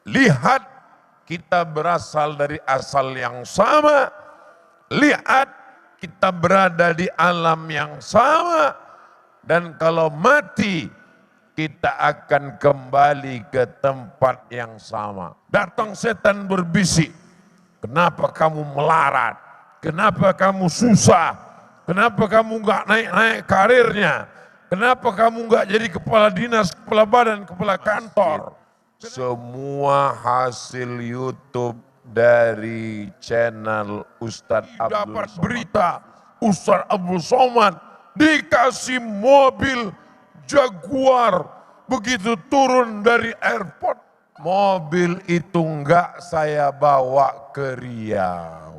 Lihat, kita berasal dari asal yang sama. Lihat, kita berada di alam yang sama. Dan kalau mati, kita akan kembali ke tempat yang sama. Datang setan berbisik, kenapa kamu melarat? Kenapa kamu susah? Kenapa kamu nggak naik-naik karirnya? Kenapa kamu nggak jadi kepala dinas, kepala badan, kepala kantor? Semua hasil YouTube dari channel Ustadz Abdul Somad. Dapat berita Ustadz Abdul Somad dikasih mobil Jaguar, begitu turun dari airport. Mobil itu enggak saya bawa ke Riau.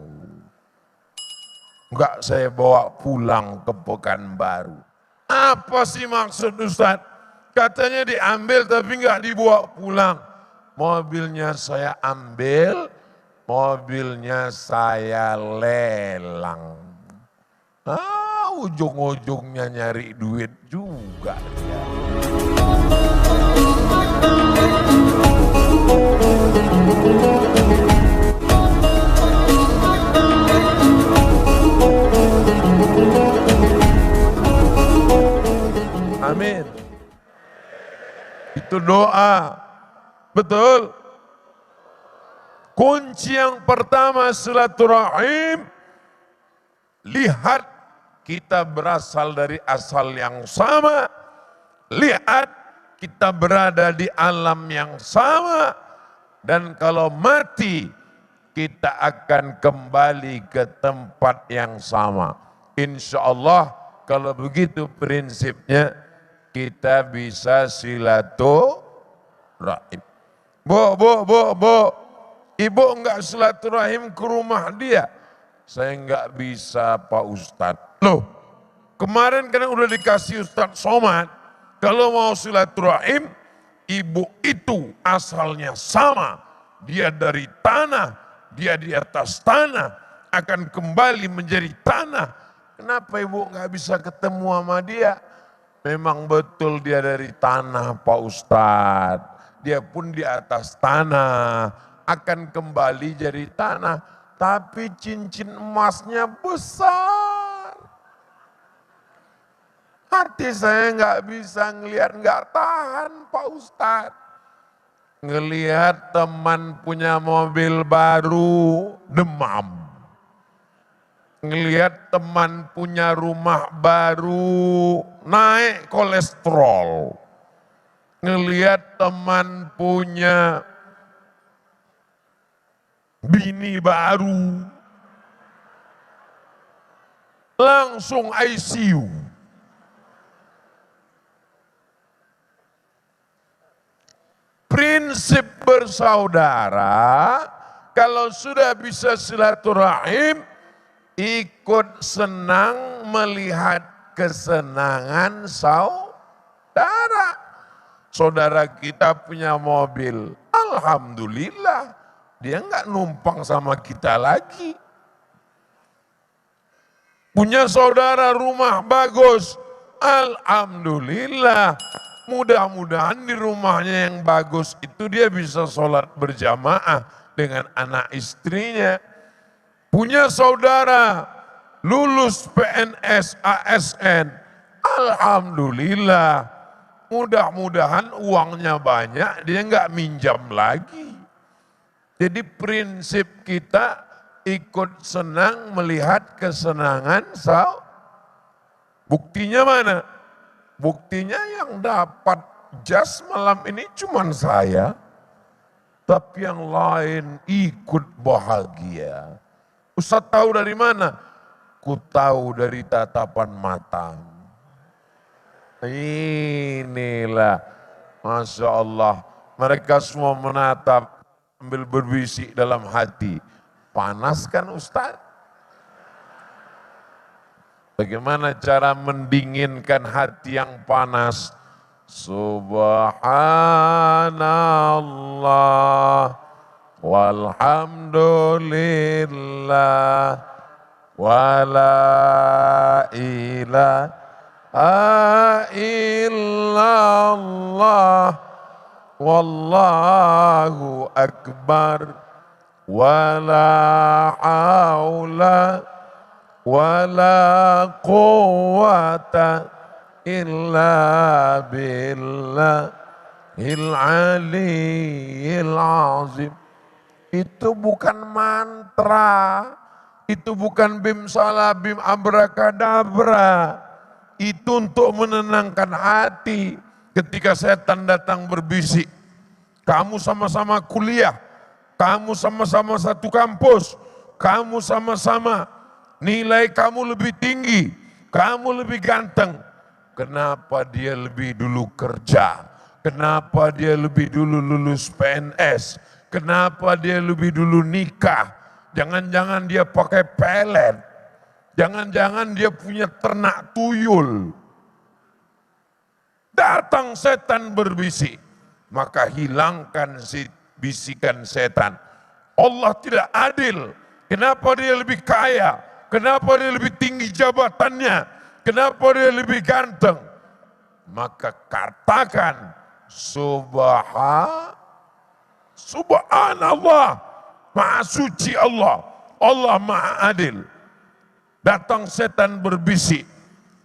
Enggak saya bawa pulang ke Pekanbaru. Apa sih maksud Ustadz? Katanya diambil tapi enggak dibawa pulang. Mobilnya saya ambil, mobilnya saya lelang. Ujung-ujungnya nyari duit juga dia. Amin. Itu doa. Betul. Kunci yang pertama silaturahim. Lihat, kita berasal dari asal yang sama. Lihat, kita berada di alam yang sama. Dan kalau mati, kita akan kembali ke tempat yang sama. Insya Allah, kalau begitu prinsipnya, kita bisa silaturahim. Bu, ibu enggak silaturahim ke rumah dia? Saya enggak bisa Pak Ustadz. Loh, kemarin kan udah dikasih Ustadz Somad, kalau mau silaturahim, ibu itu asalnya sama. Dia dari tanah, dia di atas tanah, akan kembali menjadi tanah. Kenapa ibu enggak bisa ketemu sama dia? Memang betul dia dari tanah Pak Ustadz. Dia pun di atas tanah, akan kembali jadi tanah. Tapi cincin emasnya besar. Hati saya nggak bisa ngelihat, nggak tahan Pak Ustadz. Ngelihat teman punya mobil baru, demam. Ngelihat teman punya rumah baru, naik kolesterol. Ngelihat teman punya bini baru, langsung ICU. Prinsip bersaudara, kalau sudah bisa silaturahim, ikut senang melihat kesenangan saudara. Saudara kita punya mobil, alhamdulillah, dia nggak numpang sama kita lagi. Punya saudara rumah bagus, alhamdulillah. Mudah-mudahan di rumahnya yang bagus itu dia bisa sholat berjamaah dengan anak istrinya. Punya saudara lulus PNS, ASN, alhamdulillah. Mudah-mudahan uangnya banyak, dia nggak minjam lagi. Jadi prinsip kita ikut senang melihat kesenangan Buktinya mana? Buktinya yang dapat jas malam ini cuma saya, tapi yang lain ikut bahagia. Ustaz tahu dari mana? Ku tahu dari tatapan mata. Inilah, Masya Allah, mereka semua menatap sambil berbisik dalam hati. Panas kan Ustaz? Bagaimana cara mendinginkan hati yang panas? Subhanallah walhamdulillah wala ilaha illallah wallahu akbar, wala haula wala quwata illa billahil aliyyil azim. Itu bukan mantra, itu bukan bim salah bim abrakadabra. Itu untuk menenangkan hati ketika setan datang berbisik. Kamu sama-sama kuliah, kamu sama-sama satu kampus, kamu sama-sama nilai kamu lebih tinggi, kamu lebih ganteng. Kenapa dia lebih dulu kerja? Kenapa dia lebih dulu lulus PNS? Kenapa dia lebih dulu nikah? Jangan-jangan dia pakai pelet. Jangan-jangan dia punya ternak tuyul. Datang setan berbisik, maka hilangkan si bisikan setan. Allah tidak adil. Kenapa dia lebih kaya? Kenapa dia lebih tinggi jabatannya? Kenapa dia lebih ganteng? Maka katakan Subhanallah, Maha suci Allah, Allah Maha adil. Datang setan berbisik,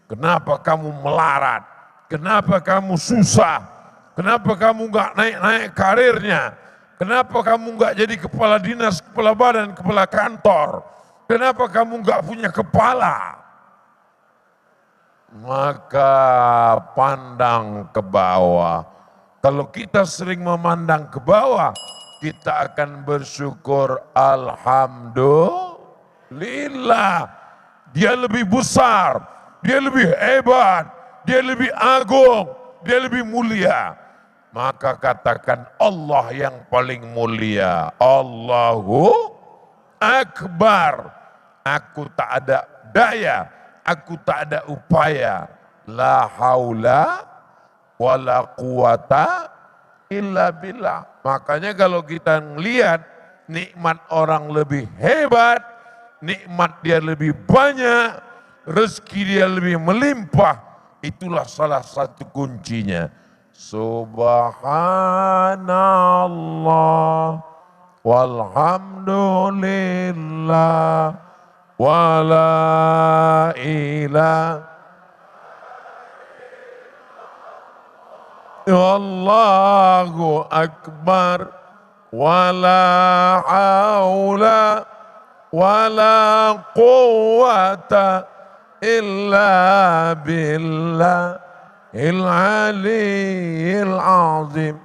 kenapa kamu melarat? Kenapa kamu susah? Kenapa kamu nggak naik-naik karirnya? Kenapa kamu nggak jadi kepala dinas, kepala badan, kepala kantor? Kenapa kamu nggak punya kepala? Maka pandang ke bawah. Kalau kita sering memandang ke bawah, kita akan bersyukur, alhamdulillah. Dia lebih besar, dia lebih hebat, dia lebih agung, dia lebih mulia. Maka katakan Allah yang paling mulia. Allahu Akbar. Aku tak ada daya, aku tak ada upaya. La haula wala quwata illa billah. Makanya kalau kita melihat nikmat orang lebih hebat, nikmat dia lebih banyak, rezeki dia lebih melimpah, itulah salah satu kuncinya. Subhanallah walhamdulillah wala ilaha wallahu akbar wala haula wala quwata illa billahil aliyyil azim.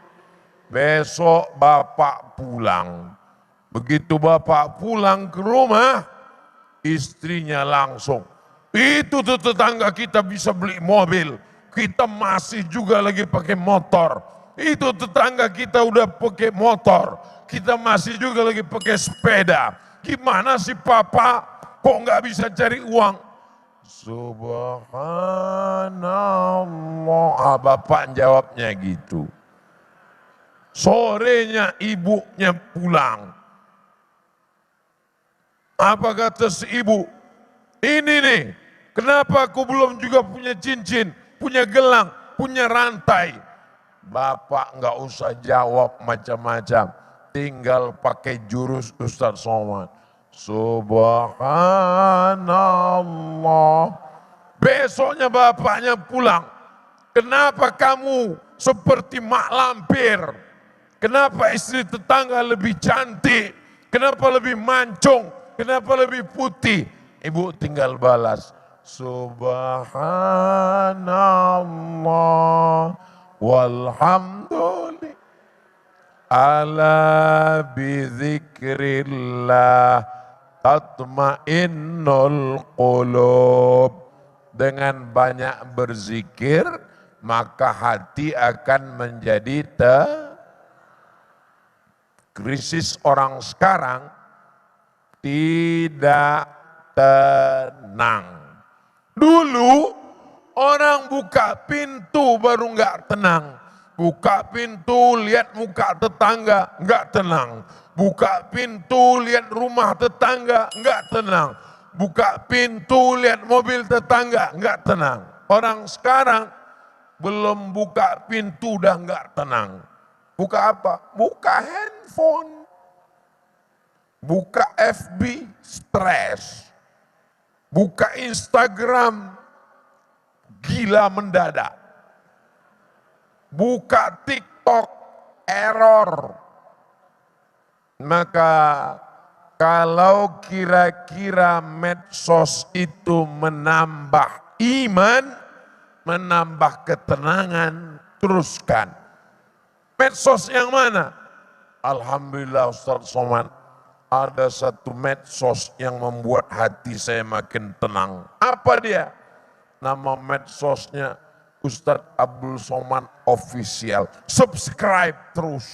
Besok bapak pulang. Begitu bapak pulang ke rumah, istrinya langsung, itu tuh tetangga kita bisa beli mobil, kita masih juga lagi pakai motor. Itu tetangga kita udah pakai motor, kita masih juga lagi pakai sepeda. Gimana sih papa, kok nggak bisa cari uang? Subhanallah, bapak jawabnya gitu. Sorenya ibunya pulang. Apa kata si ibu? Ini nih, kenapa aku belum juga punya cincin, punya gelang, punya rantai? Bapak nggak usah jawab macam-macam, tinggal pakai jurus Ustadz Somad. Subhanallah. Besoknya bapaknya pulang. Kenapa kamu seperti mak lampir? Kenapa istri tetangga lebih cantik? Kenapa lebih mancung? Kenapa lebih putih? Ibu tinggal balas, Subhanallah walhamdulillah ala bizikrillah tatmainnul qulub. Dengan banyak berzikir, maka hati akan menjadi krisis orang sekarang tidak tenang. Dulu orang buka pintu baru nggak tenang. Buka pintu lihat muka tetangga nggak tenang. Buka pintu lihat rumah tetangga nggak tenang. Buka pintu lihat mobil tetangga nggak tenang. Orang sekarang belum buka pintu udah nggak tenang. Buka apa? Buka handphone. Buka FB, stres. Buka Instagram, gila mendadak. Buka TikTok, error. Maka kalau kira-kira medsos itu menambah iman, menambah ketenangan, teruskan. Medsos yang mana? Alhamdulillah Ustaz Somad, ada satu medsos yang membuat hati saya makin tenang. Apa dia? Nama medsosnya Ustadz Abdul Somad Official. Subscribe terus.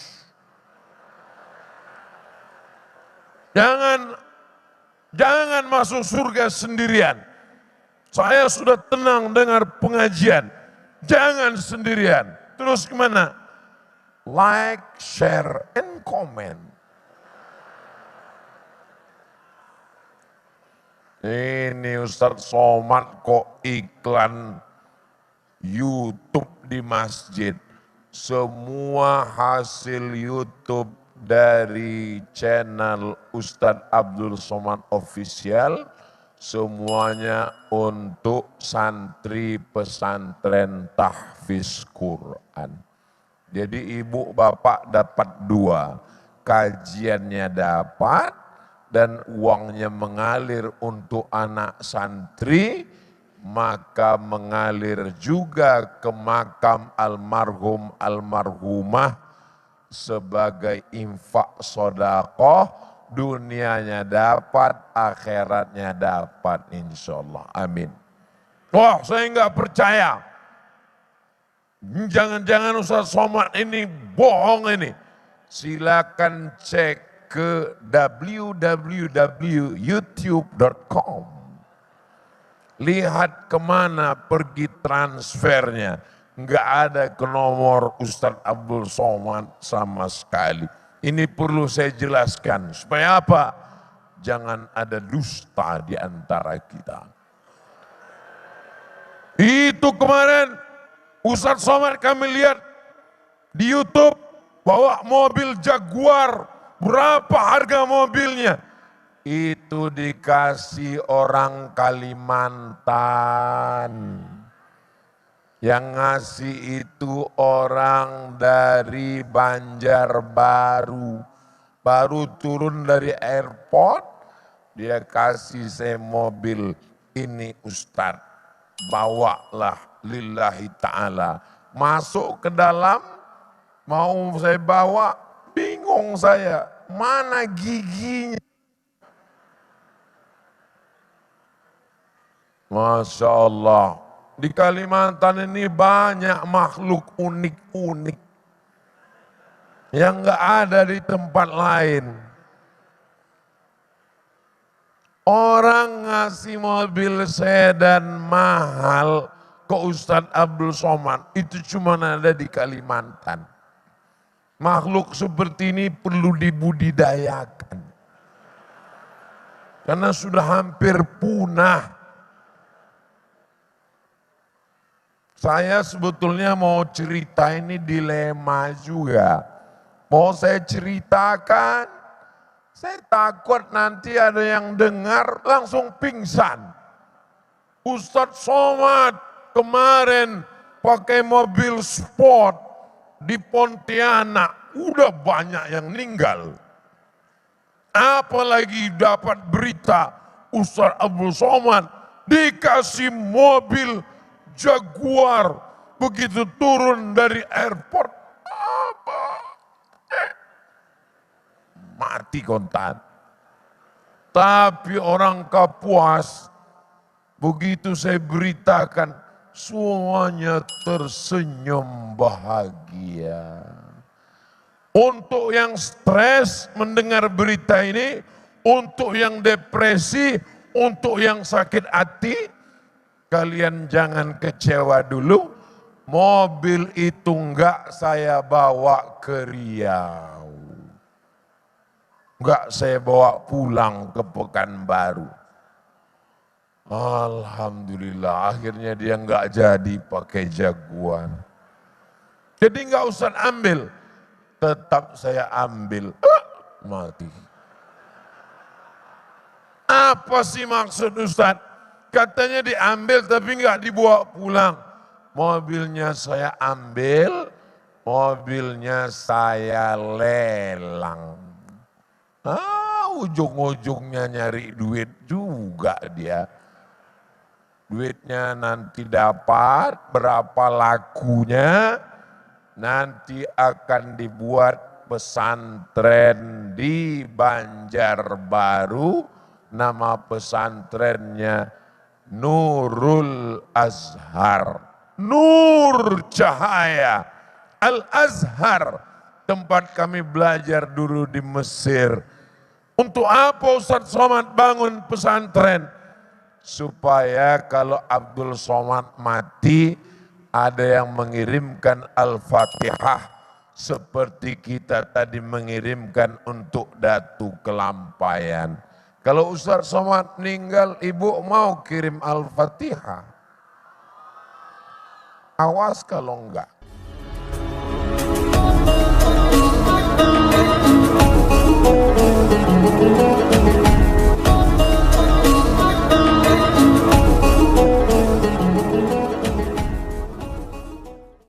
Jangan masuk surga sendirian. Saya sudah tenang dengar pengajian. Jangan sendirian. Terus kemana? Like, share, and comment. Ini Ustadz Somad kok iklan YouTube di masjid. Semua hasil YouTube dari channel Ustadz Abdul Somad Official semuanya untuk santri pesantren tahfiz Quran. Jadi ibu bapak dapat 2, kajiannya dapat dan uangnya mengalir untuk anak santri, maka mengalir juga ke makam almarhum almarhumah sebagai infak sodakoh, dunianya dapat, akhiratnya dapat insyaallah. Amin. Wah, saya enggak percaya. Jangan-jangan Ustaz Somad ini bohong ini. Silakan cek ke www.youtube.com. Lihat kemana pergi transfernya. Enggak ada ke nomor Ustadz Abdul Somad sama sekali. Ini perlu saya jelaskan. Supaya apa? Jangan ada dusta di antara kita. Itu kemarin Ustadz Somad kami lihat di YouTube bawa mobil Jaguar. Berapa harga mobilnya? Itu dikasih orang Kalimantan. Yang ngasih itu orang dari Banjarbaru. Baru turun dari airport, dia kasih saya mobil. Ini Ustadz, bawalah lillahi ta'ala. Masuk ke dalam, mau saya bawa, bingung saya. Mana giginya? Masya Allah, di Kalimantan ini banyak makhluk unik-unik yang gak ada di tempat lain. Orang ngasih mobil sedan mahal ke Ustadz Abdul Somad, itu cuma ada di Kalimantan. Makhluk seperti ini perlu dibudidayakan. Karena sudah hampir punah. Saya sebetulnya mau cerita ini dilema juga. Mau saya ceritakan, saya takut nanti ada yang dengar langsung pingsan. Ustadz Somad kemarin pakai mobil sport di Pontianak, udah banyak yang meninggal. Apalagi dapat berita Ustadz Abdul Somad dikasih mobil Jaguar, begitu turun dari airport, apa? Mati kontan. Tapi orang Kapuas, begitu saya beritakan, semuanya tersenyum bahagia. Untuk yang stres mendengar berita ini, untuk yang depresi, untuk yang sakit hati, kalian jangan kecewa dulu, mobil itu enggak saya bawa ke Riau. Enggak saya bawa pulang ke Pekanbaru. Alhamdulillah akhirnya dia enggak jadi pakai Jaguar. Jadi enggak usah ambil. tetap saya ambil. Mati. Apa sih maksud Ustaz? Katanya diambil tapi nggak dibawa pulang. Mobilnya saya ambil, mobilnya saya lelang. Ujung-ujungnya nyari duit juga dia. Duitnya nanti dapat, berapa lakunya, nanti akan dibuat pesantren di Banjarbaru, nama pesantrennya Nurul Azhar. Nur cahaya, Al-Azhar, tempat kami belajar dulu di Mesir. Untuk apa Ustaz Somad bangun pesantren? Supaya kalau Abdul Somad mati, ada yang mengirimkan Al-Fatihah seperti kita tadi mengirimkan untuk Datu Kelampayan. Kalau Ustaz Somad meninggal, ibu mau kirim Al-Fatihah? Awas kalau enggak.